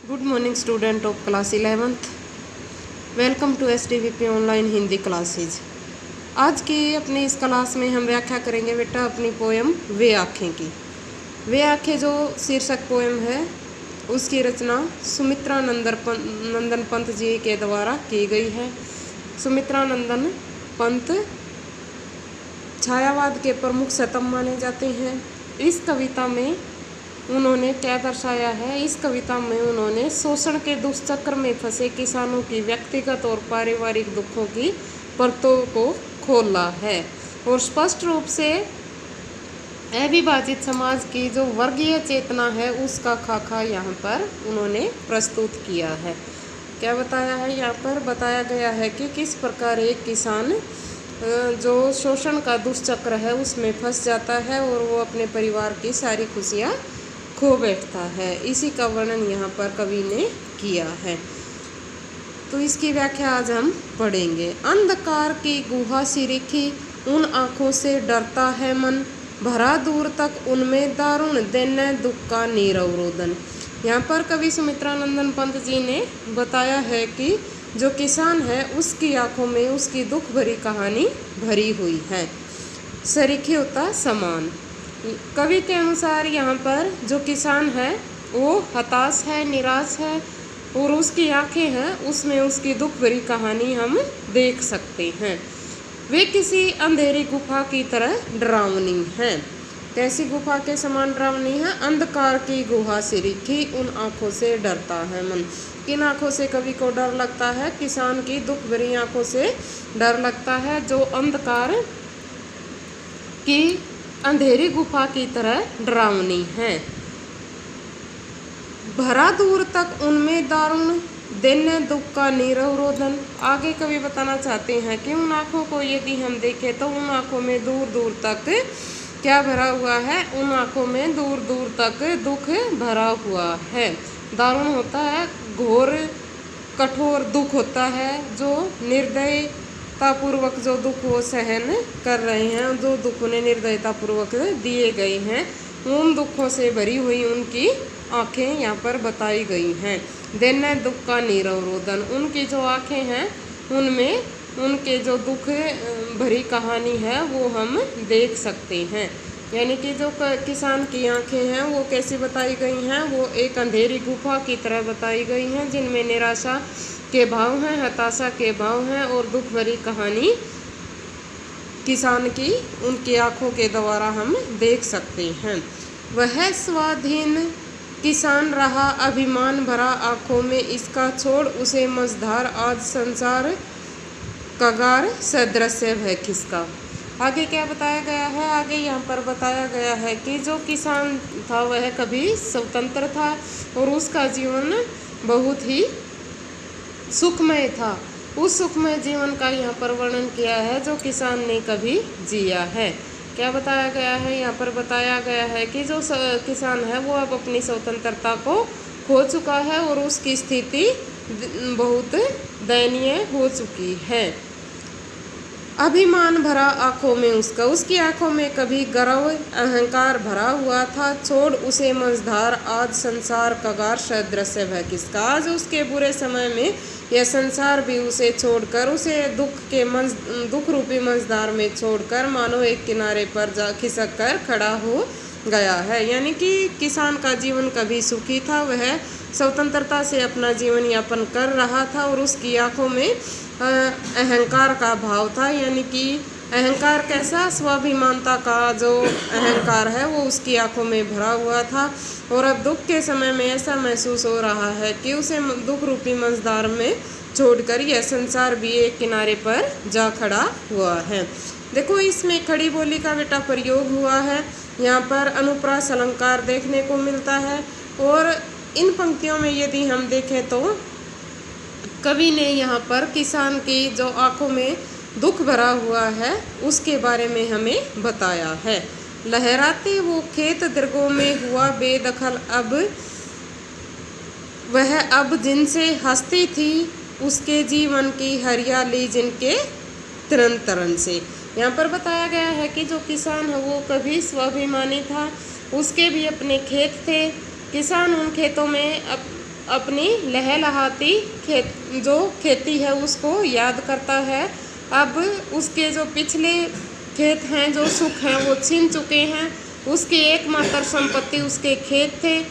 Good morning student of class 11th। Welcome to STVP online Hindi classes. आज की अपनी इस क्लास में हम व्याख्या करेंगे बेटा अपनी पोएम वे आँखें की। वे आँखें जो शीर्षक पोएम है उसकी रचना सुमित्रा नंदन पंत जी के द्वारा की गई है। सुमित्रा नंदन पंत छायावाद के प्रमुख सतम माने जाते हैं। इस कविता में उन्होंने क्या दर्शाया है? इस कविता में उन्होंने शोषण के दुष्चक्र में फंसे किसानों की व्यक्तिगत और पारिवारिक दुखों की परतों को खोला है और स्पष्ट रूप से अविभाजित समाज की जो वर्गीय चेतना है उसका खाका यहाँ पर उन्होंने प्रस्तुत किया है। क्या बताया है? यहाँ पर बताया गया है कि किस प्रकार एक किसान जो शोषण का दुष्चक्र है उसमें फंस जाता है और वो अपने परिवार की सारी खुशियाँ खो बैठता है। इसी का वर्णन यहाँ पर कवि ने किया है। तो इसकी व्याख्या आज हम पढ़ेंगे। अंधकार की गुहा सी रिखी उन आँखों से डरता है मन, भरा दूर तक उनमें दारुण दैन्य दुख का नीरव रोदन। यहाँ पर कवि सुमित्रा नंदन पंत जी ने बताया है कि जो किसान है उसकी आँखों में उसकी दुख भरी कहानी भरी हुई है। सरीखे होता समान। कवि के अनुसार यहाँ पर जो किसान है वो हताश है, निराश है और उसकी आंखें हैं उसमें उसकी दुख भरी कहानी हम देख सकते हैं। वे किसी अंधेरी गुफा की तरह डरावनी हैं। कैसी गुफा के समान डरावनी है? अंधकार की गुहा से रिखी उन आँखों से डरता है मन। किन आँखों से कवि को डर लगता है? किसान की दुख भरी आँखों से डर लगता है जो अंधकार की अंधेरी गुफा की तरह डरावनी है। भरा दूर तक उनमें दारुण दैन्य दुख का नीरव रोदन। आगे कवि बताना चाहते हैं कि उन आँखों को यदि हम देखें तो उन आँखों में दूर दूर तक क्या भरा हुआ है? उन आँखों में दूर दूर तक दुख भरा हुआ है। दारुण होता है, घोर कठोर दुख होता है जो निर्दयतापूर्वक जो दुख वो सहन कर रहे हैं, जो दुख उन्हें निर्दयतापूर्वक दिए गए हैं, उन दुखों से भरी हुई उनकी आँखें यहाँ पर बताई गई हैं। दैन्य दुख का नीरव रोदन। उनकी जो आँखें हैं उनमें उनके जो दुख भरी कहानी है वो हम देख सकते हैं। यानी कि जो किसान की आंखें हैं वो कैसी बताई गई हैं? वो एक अंधेरी गुफा की तरह बताई गई हैं जिनमें निराशा के भाव हैं, हताशा के भाव हैं और दुख भरी कहानी किसान की उनकी आंखों के द्वारा हम देख सकते हैं। वह स्वाधीन किसान रहा अभिमान भरा आँखों में इसका, छोड़ उसे मझधार आज संसार कगार सदृश्य है किसका। आगे क्या बताया गया है? आगे यहाँ पर बताया गया है कि जो किसान था वह कभी स्वतंत्र था और उसका जीवन बहुत ही सुखमय था। उस सुखमय जीवन का यहाँ पर वर्णन किया है जो किसान ने कभी जिया है। क्या बताया गया है? यहाँ पर बताया गया है कि जो किसान है वो अब अपनी स्वतंत्रता को खो चुका है और उसकी स्थिति बहुत दयनीय हो चुकी है। अभिमान भरा आँखों में उसकी आँखों में कभी गर्व अहंकार भरा हुआ था, छोड़ उसे मझधार आज संसार कगार सदृश्य है किसका। आज उसके बुरे समय में यह संसार भी उसे छोड़कर उसे दुख रूपी मझधार में छोड़कर मानो एक किनारे पर जा खिसक कर खड़ा हो गया है। यानी कि किसान का जीवन कभी सुखी था, वह स्वतंत्रता से अपना जीवन यापन कर रहा था और उसकी आँखों में अहंकार का भाव था। यानी कि अहंकार कैसा? स्वाभिमानता का जो अहंकार है वो उसकी आंखों में भरा हुआ था और अब दुख के समय में ऐसा महसूस हो रहा है कि उसे दुख रूपी मझधार में छोड़कर यह संसार भी एक किनारे पर जा खड़ा हुआ है। देखो इसमें खड़ी बोली का बेटा प्रयोग हुआ है। यहाँ पर अनुप्रास अलंकार देखने को मिलता है और इन पंक्तियों में यदि हम देखें तो कवि ने यहाँ पर किसान की जो आंखों में दुख भरा हुआ है उसके बारे में हमें बताया है। लहराते वो खेत दृगों में हुआ बेदखल, अब जिनसे हंसती थी उसके जीवन की हरियाली जिनके तरन तरन से। यहाँ पर बताया गया है कि जो किसान है वो कभी स्वाभिमानी था, उसके भी अपने खेत थे। किसान उन खेतों में अपनी लहलहाती जो खेती है उसको याद करता है। अब उसके जो पिछले खेत हैं, जो सुख हैं वो छीन चुके हैं। उसकी एकमात्र संपत्ति उसके खेत थे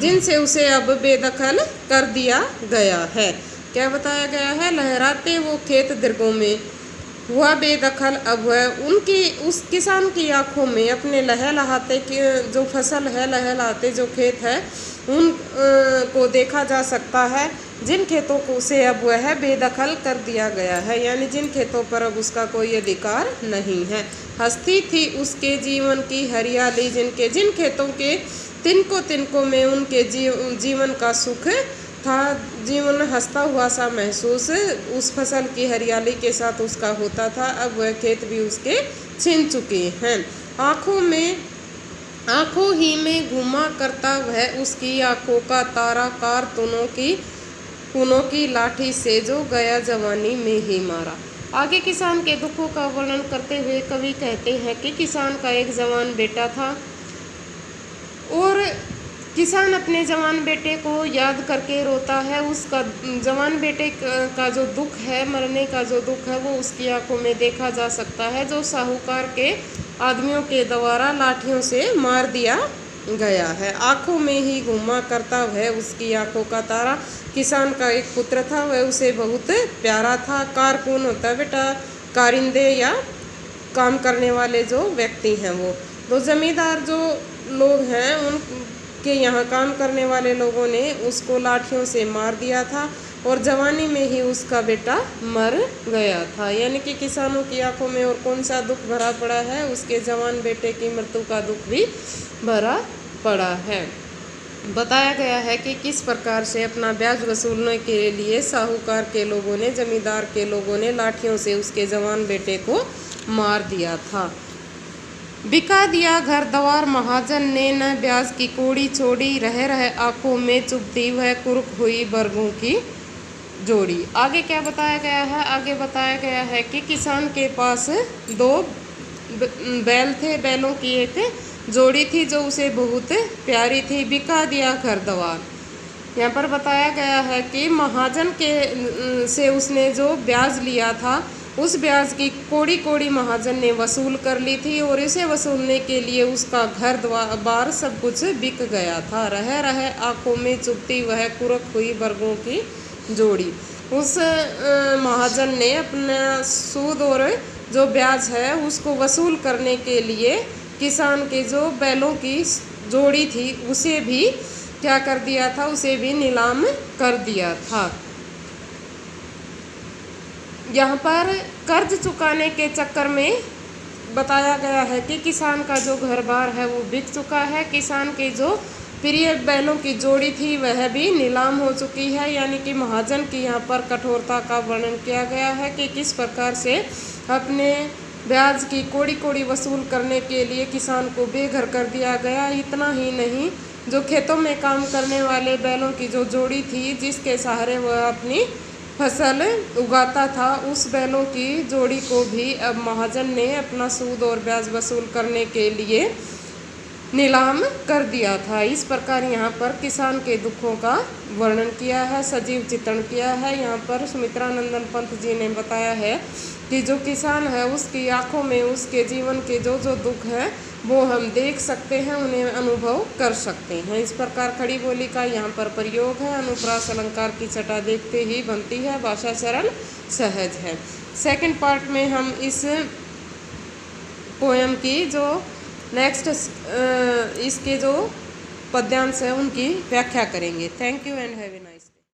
जिनसे उसे अब बेदखल कर दिया गया है। क्या बताया गया है? लहराते वो खेत दीर्घों में हुआ बेदखल, अब वह उस किसान की आंखों में अपने लहलहाते के जो फसल है, लहलहाते जो खेत है उन को देखा जा सकता है, जिन खेतों को से अब वह बेदखल कर दिया गया है, यानी जिन खेतों पर अब उसका कोई अधिकार नहीं है। हंसती थी उसके जीवन की हरियाली, जिन खेतों के तिनको में उनके जीवन का सुख था, जीवन हंसता हुआ सा महसूस उस फसल की हरियाली के साथ उसका होता था, अब वह खेत भी उसके छीन चुके हैं। आँखों ही में घुमा करता वह उसकी आँखों का तारा, कारतूनों की लाठी से जो गया जवानी में ही मारा। आगे किसान के दुखों का वर्णन करते हुए कवि कहते हैं कि किसान का एक जवान बेटा था और किसान अपने जवान बेटे को याद करके रोता है। उसका जवान बेटे का जो दुख है, मरने का जो दुख है, वो उसकी आंखों में देखा जा सकता है, जो साहूकार के आदमियों के द्वारा लाठियों से मार दिया गया है। आंखों में ही घुमा करता वह उसकी आंखों का तारा। किसान का एक पुत्र था, वह उसे बहुत प्यारा था। कारकुन होता बेटा, कारिंदे या काम करने वाले जो व्यक्ति हैं वो। तो जमींदार जो लोग हैं उनके यहाँ काम करने वाले लोगों ने उसको लाठियों से मार दिया था और जवानी में ही उसका बेटा मर गया था। यानी कि किसानों की आंखों में और कौन सा दुख भरा पड़ा है? उसके जवान बेटे की मृत्यु का दुख भी भरा पड़ा है। बताया गया है कि किस प्रकार से अपना ब्याज वसूलने के लिए साहूकार के लोगों ने, जमींदार के लोगों ने लाठियों से उसके जवान बेटे को मार दिया था। बिका दिया घर द्वार महाजन ने, न ब्याज की कोड़ी छोड़ी, रह आंखों में चुभती वह कुर्क हुई बरगों की जोड़ी। आगे क्या बताया गया है? आगे बताया गया है कि किसान के पास 2 बैल थे, बैलों की एक जोड़ी थी जो उसे बहुत प्यारी थी। बिका दिया घर द्वार, यहाँ पर बताया गया है कि महाजन के से उसने जो ब्याज लिया था उस ब्याज की कोड़ी महाजन ने वसूल कर ली थी और इसे वसूलने के लिए उसका घर द्वार सब कुछ बिक गया था। रह आंखों में चुभती वह कुरक हुई बरगों की जोड़ी। उस महाजन ने अपना सूद और जो ब्याज है उसको वसूल करने के लिए किसान के जो बैलों की जोड़ी थी उसे भी क्या कर दिया था? उसे भी नीलाम कर दिया था। यहाँ पर कर्ज चुकाने के चक्कर में बताया गया है कि किसान का जो घर बार है वो बिक चुका है। किसान के जो प्रिय बैलों की जोड़ी थी वह भी नीलाम हो चुकी है। यानी कि महाजन की यहाँ पर कठोरता का वर्णन किया गया है कि किस प्रकार से अपने ब्याज की कोड़ी वसूल करने के लिए किसान को बेघर कर दिया गया। इतना ही नहीं, जो खेतों में काम करने वाले बैलों की जो जोड़ी थी जिसके सहारे वह अपनी फसल उगाता था, उस बैलों की जोड़ी को भी अब महाजन ने अपना सूद और ब्याज वसूल करने के लिए नीलाम कर दिया था। इस प्रकार यहाँ पर किसान के दुखों का वर्णन किया है, सजीव चित्रण किया है। यहाँ पर सुमित्रानंदन पंत जी ने बताया है कि जो किसान है उसकी आंखों में उसके जीवन के जो दुख हैं वो हम देख सकते हैं, उन्हें अनुभव कर सकते हैं। इस प्रकार खड़ी बोली का यहाँ पर प्रयोग है। अनुप्रास अलंकार की छटा देखते ही बनती है, भाषा सरल सहज है। सेकंड पार्ट में हम इस पोएम की जो नेक्स्ट इसके जो पद्यांश है उनकी व्याख्या करेंगे। Thank you and have a nice